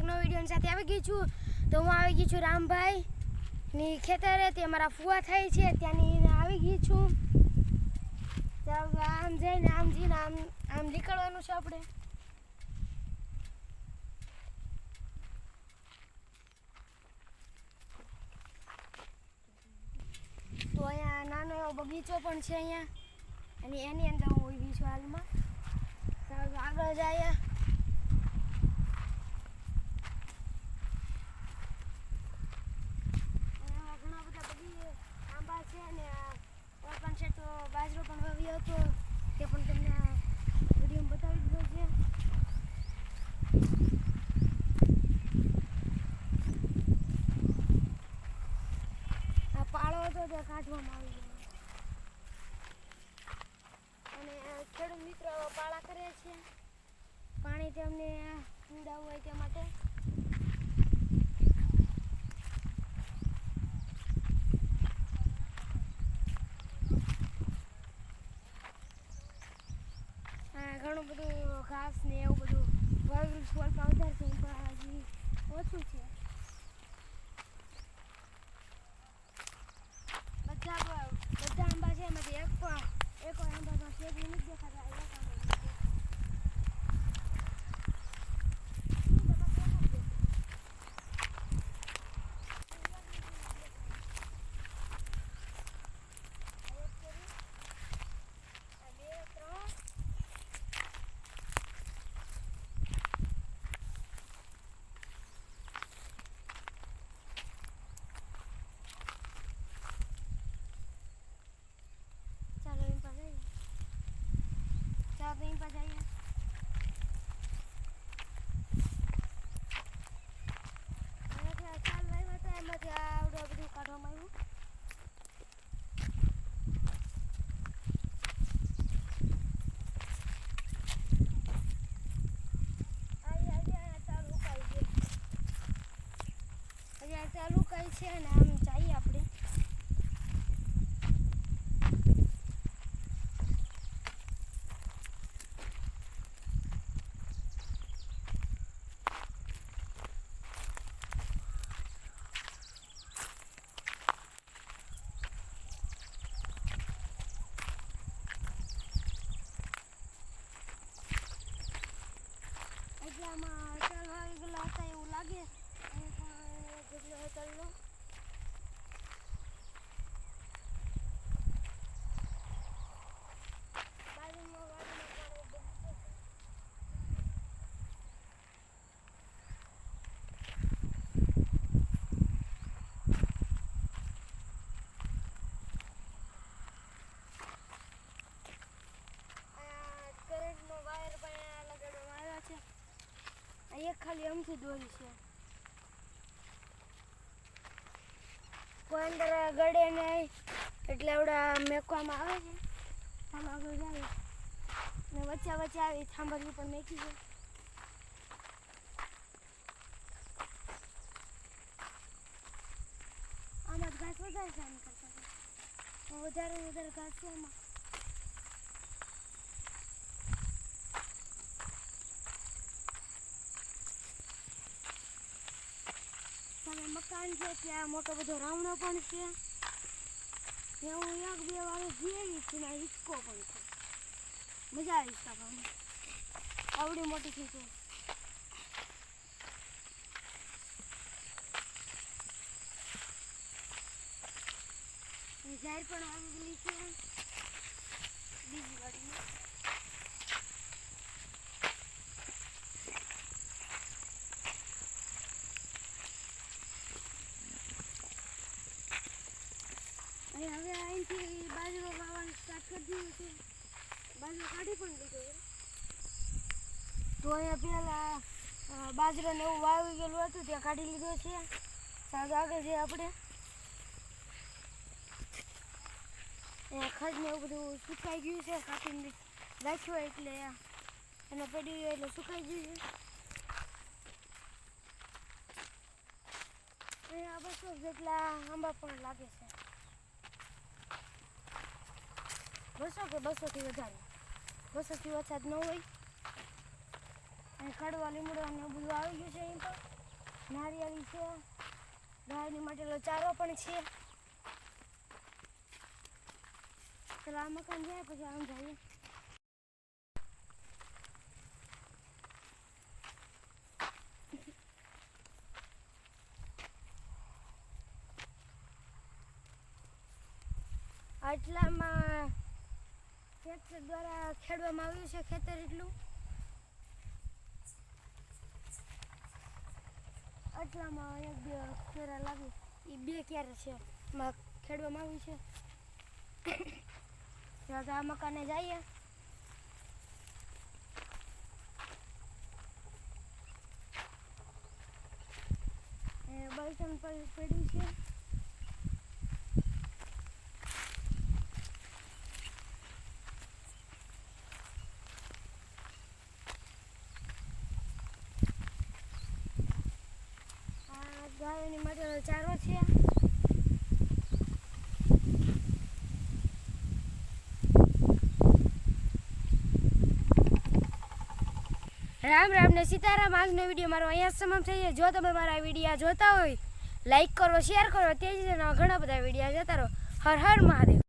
નવા વિડીયો સાથે આવી ગઈ છું. તો હું આવી ગઈ છું રામભાઈની ખેતરે. તે મારા ફુવા થાય છે ત્યાંની આવી ગઈ છું. આમ જઈને આમ નીકળવાનું છે આપણે. તો અહીંયા નાનો એવો બગીચો પણ છે અહીંયા, અને એની અંદર હું ઊભી છું હાલમાં. આગળ જાય ઘણા બધા બગી આંબા છે, અને પણ છે તો બાજરો પણ વાવ્યો હતો, તે પણ તમને વિડીયો બતાવી દીધો છે. આ પાળો હતો તે કાઢવામાં આવી ગયો, અને ખેડૂત મિત્રો પાળા કરે છે પાણી તેમને પીવડાવવું હોય તે માટે. ઘણું બધું ઘાસ ને એવું બધું વાવેલું સ્વલ્પ આવધાર છે, પણ હજી ઓછું છે. બધા આંબા છે એમાંથી એક આંબામાં શેરડી નથી દેખાતા. कहीं पर जाइए चाल रही होता है मत आवड़ो બધું કાઢવામાં આવ્યું. ચાલુ કઈ છે ને આમ જઈએ આપણે. આમાં ચાલ આવી ગયેલા હતા એવું લાગે. જેટલો ચાલલો કરંટનો વાયર પણ લગાડવામાં આવ્યો છે. એક ખાલી અમથી દોરી છે, કોઈ અંદર ગળે નહીં એટલે આવડા મેકવામાં આવે છે. ચાલો આગળ જાય ને વચ્ચે આવી થાંભલી પણ મેકી છે. આમાં જ ઘાસ વધારે છે, આમ કરતા વધારે ઘાસ છે આમાં. મકાન છે ત્યાં મોટો બધો રાવણો પણ છે. હું એક બે વાર જેવી છે ને હિચકો પણ છે. મજા આવી ખાવાની, આવડી મોટી છે. જાહેર પણ આવી ગયેલી છે બીજી વાડીમાં. હવે અહીંથી બાજરો વાવવાનું સ્ટાર્ટ કરી દીધું છે. બાજરો કાઢી પણ લીધો છે. તો અહીંયા પહેલાં બાજરો ને એવું વાવી ગયેલું હતું ત્યાં કાઢી લીધો છે. સાગ આગળ છે આપણે. અહીંયા ખડ ને એવું બધું સુકાઈ ગયું છે, કાપીને રાખ્યો એટલે એને પડી ગયું એટલે સુકાઈ ગયું છે. અહીંયા 200 જેટલા આંબા પણ લાગે છે. 200 કે 200 થી વધારે, 200 થી ઓછા જ ન હોય. અને કડવા લીમડો ને બધું આવી ગયું છે અહીં પર. નારિયેળી છે, ગાયની માટેનો ચારો પણ છે. ચાલો આ મકાન જાય પછી આમ જઈએ. આટલામાં ટ્રેક્ટર દ્વારા ખેડવામાં આવ્યું છે ખેતર એટલું. આટલામાં એક બે કેરા લાવી, એ 2 કેરા છે એમાં ખેડવામાં આવ્યું છે. ત્યાં આ મકાને જઈએ. બળતણ પડ્યું છે. ગાયોની માટેનો ચારો છે. રામ રામ ને સીતારામ. આજનો વિડીયો મારો અહીંયા સમાપ્ત થઈ જાય. જો તમે મારા વિડીયો જોતા હોય, લાઈક કરો, શેર કરો. તે જ ઘણા બધા વિડીયો જોતા રહો. હર હર મહાદેવ.